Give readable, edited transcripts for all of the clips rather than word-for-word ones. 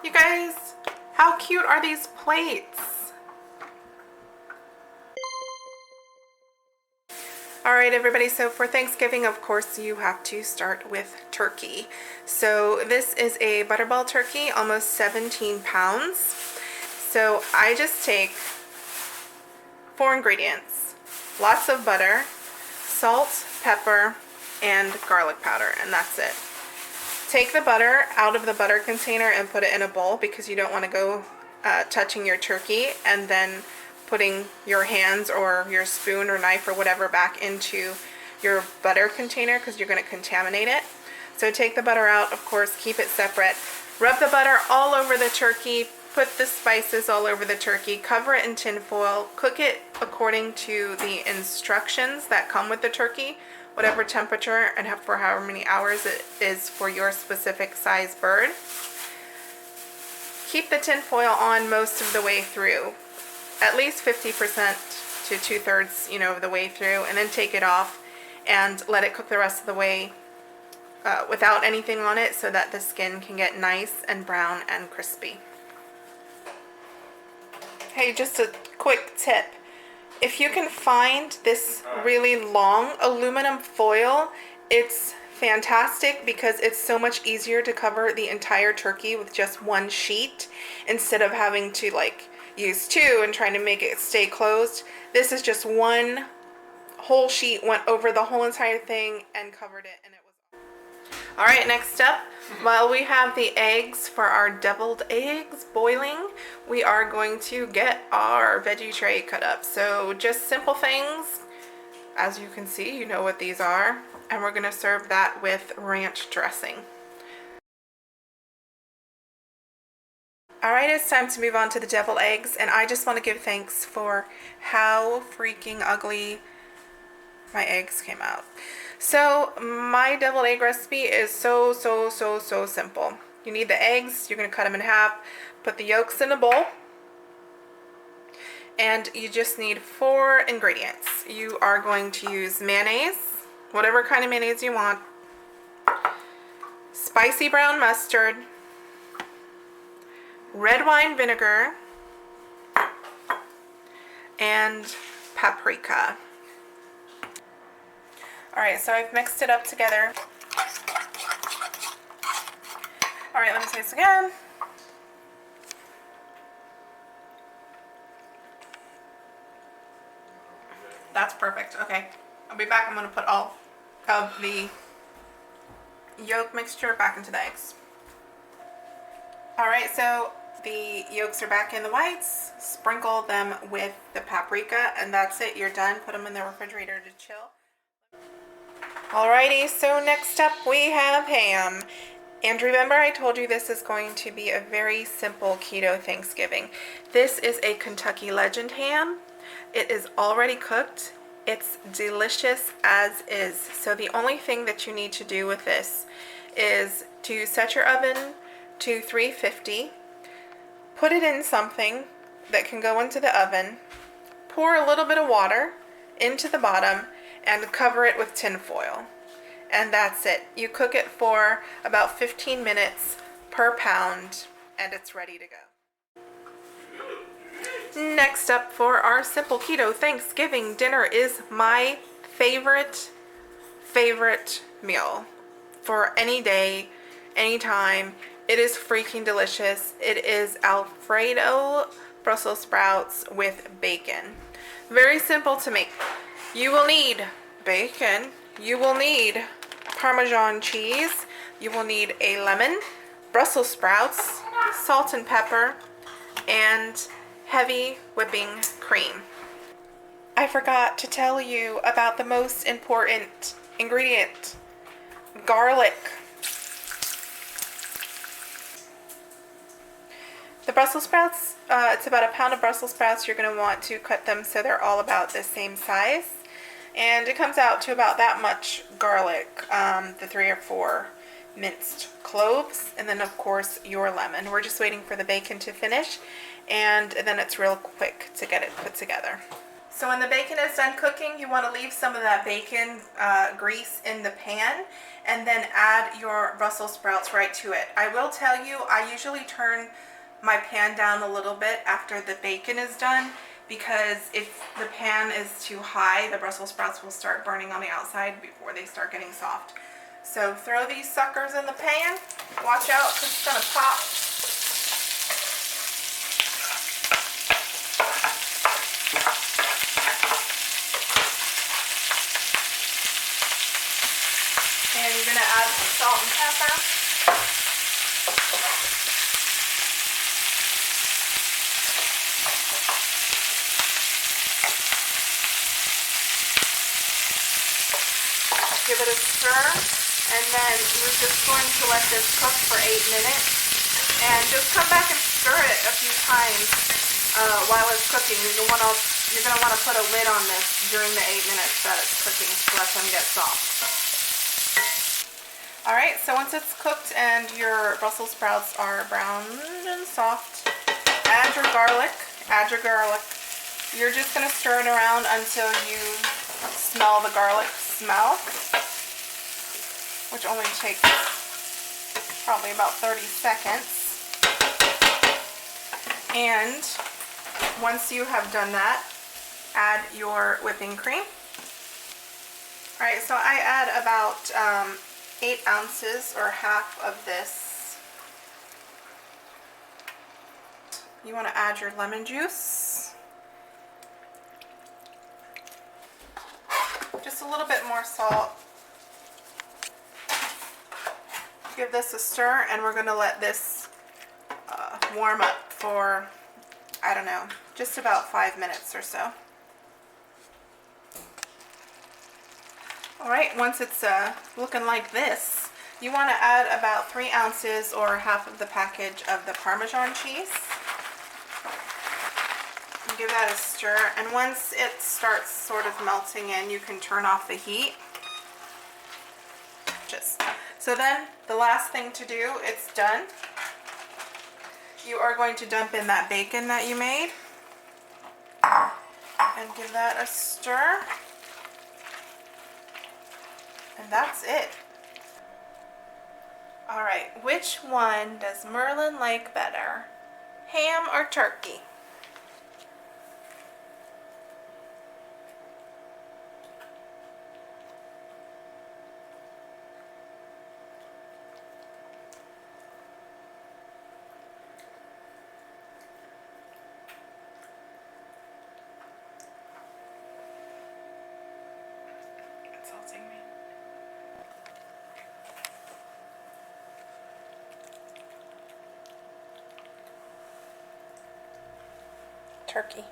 You guys, how cute are these plates? All right, everybody, so for Thanksgiving, of course, you have to start with turkey. So this is a butterball turkey, almost 17 pounds. So I just take 4 ingredients, lots of butter, salt, pepper, and garlic powder, and that's it. Take the butter out of the butter container and put it in a bowl because you don't want to go touching your turkey and then putting your hands or your spoon or knife or whatever back into your butter container because you're going to contaminate it. So take the butter out, of course, keep it separate. Rub the butter all over the turkey, put the spices all over the turkey, cover it in tin foil, cook it according to the instructions that come with the turkey, whatever temperature and for however many hours it is for your specific size bird. Keep the tin foil on most of the way through, at least 50% to 2/3, of the way through, and then take it off and let it cook the rest of the way without anything on it so that the skin can get nice and brown and crispy. Hey, just a quick tip. If you can find this really long aluminum foil, it's fantastic because it's so much easier to cover the entire turkey with just one sheet instead of having to use 2 and trying to make it stay closed. This is just one whole sheet, went over the whole entire thing and covered it, and it was all right. Next up, while we have the eggs for our deviled eggs boiling, we are going to get our veggie tray cut up. So just simple things. As you can see, you know what these are, and we're going to serve that with ranch dressing. All right, it's time to move on to the deviled eggs, and I just want to give thanks for how freaking ugly my eggs came out. So my deviled egg recipe is so simple. You need the eggs, you're going to cut them in half, put the yolks in a bowl, and you just need 4 ingredients. You are going to use mayonnaise, whatever kind of mayonnaise you want, spicy brown mustard, red wine vinegar, and paprika. Alright, so I've mixed it up together. Alright, let me taste again. That's perfect. Okay, I'll be back. I'm going to put all of the yolk mixture back into the eggs. Alright, so the yolks are back in the whites. Sprinkle them with the paprika, and that's it. You're done. Put them in the refrigerator to chill. Alrighty, so next up we have ham. And remember, I told you this is going to be a very simple keto Thanksgiving. This is a Kentucky Legend ham. It is already cooked. It's delicious as is. So the only thing that you need to do with this is to set your oven to 350, put it in something that can go into the oven, pour a little bit of water into the bottom, and cover it with tin foil. And that's it. You cook it for about 15 minutes per pound, and it's ready to go. Next up for our simple keto Thanksgiving dinner is my favorite meal for any day, anytime. It is freaking delicious. It is Alfredo Brussels sprouts with bacon. Very simple to make. You will need bacon, you will need Parmesan cheese, you will need a lemon, Brussels sprouts, salt and pepper, and heavy whipping cream. I forgot to tell you about the most important ingredient, garlic. The Brussels sprouts, it's about a pound of Brussels sprouts. You're going to want to cut them so they're all about the same size. And it comes out to about that much garlic, the 3 or 4 minced cloves, and then of course your lemon. We're just waiting for the bacon to finish, and then it's real quick to get it put together. So when the bacon is done cooking, you want to leave some of that bacon grease in the pan and then add your Brussels sprouts right to it. I will tell you, I usually turn my pan down a little bit after the bacon is done, because if the pan is too high, the Brussels sprouts will start burning on the outside before they start getting soft. So throw these suckers in the pan. Watch out, because it's going to pop. And you're going to add some salt and pepper. Give it a stir, and then we're just going to let this cook for 8 minutes. And just come back and stir it a few times while it's cooking. You're going to want to put a lid on this during the 8 minutes that it's cooking to let them get soft. Alright, so once it's cooked and your Brussels sprouts are browned and soft, add your garlic. You're just going to stir it around until you smell the garlic smell, which only takes probably about 30 seconds. And once you have done that, add your whipping cream. Alright, so I add about 8 ounces or half of this. You want to add your lemon juice. Just a little bit more salt. Give this a stir, and we're going to let this warm up for, I don't know, just about 5 minutes or so. Alright, once it's looking like this, you want to add about 3 ounces or half of the package of the Parmesan cheese. And give that a stir, and once it starts sort of melting in, you can turn off the heat. So then, the last thing to do, it's done. You are going to dump in that bacon that you made and give that a stir. And that's it. Alright, which one does Merlin like better? Ham or turkey? Insulting me. Turkey.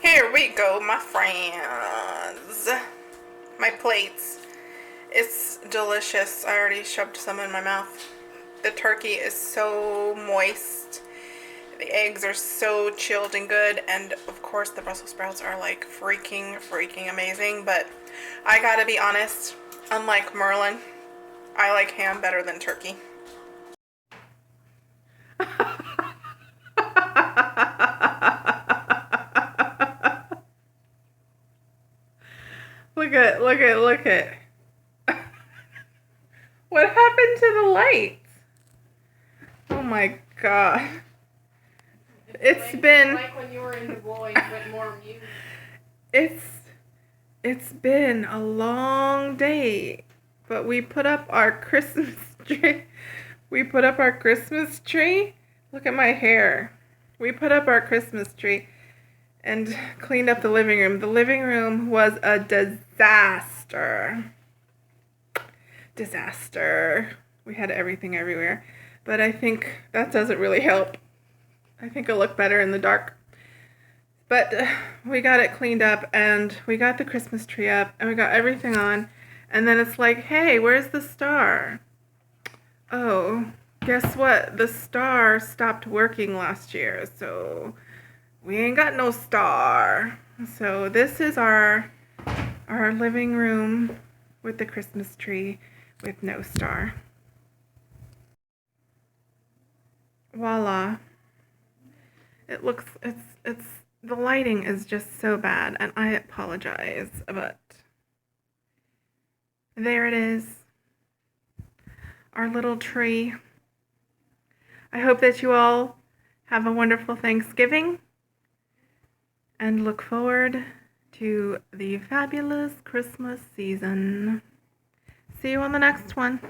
Here we go, my friends. My plates. It's delicious. I already shoved some in my mouth. The turkey is so moist. The eggs are so chilled and good, and of course the Brussels sprouts are like freaking amazing. But I gotta be honest, unlike Merlin, I like ham better than turkey. Look at. What happened to the lights? Oh my god. It's been like when you were in the void, but more music. It's been a long day, but we put up our Christmas tree. Look at my hair. We put up our Christmas tree and cleaned up the living room. The living room was a disaster. We had everything everywhere, but I think that doesn't really help. I think it'll look better in the dark. But we got it cleaned up, and we got the Christmas tree up, and we got everything on, and then it's like, hey, where's the star? Oh, guess what? The star stopped working last year, so we ain't got no star. So this is our living room with the Christmas tree with no star. Voila. It looks, it's, the lighting is just so bad, and I apologize, but there it is. Our little tree. I hope that you all have a wonderful Thanksgiving and look forward to the fabulous Christmas season. See you on the next one.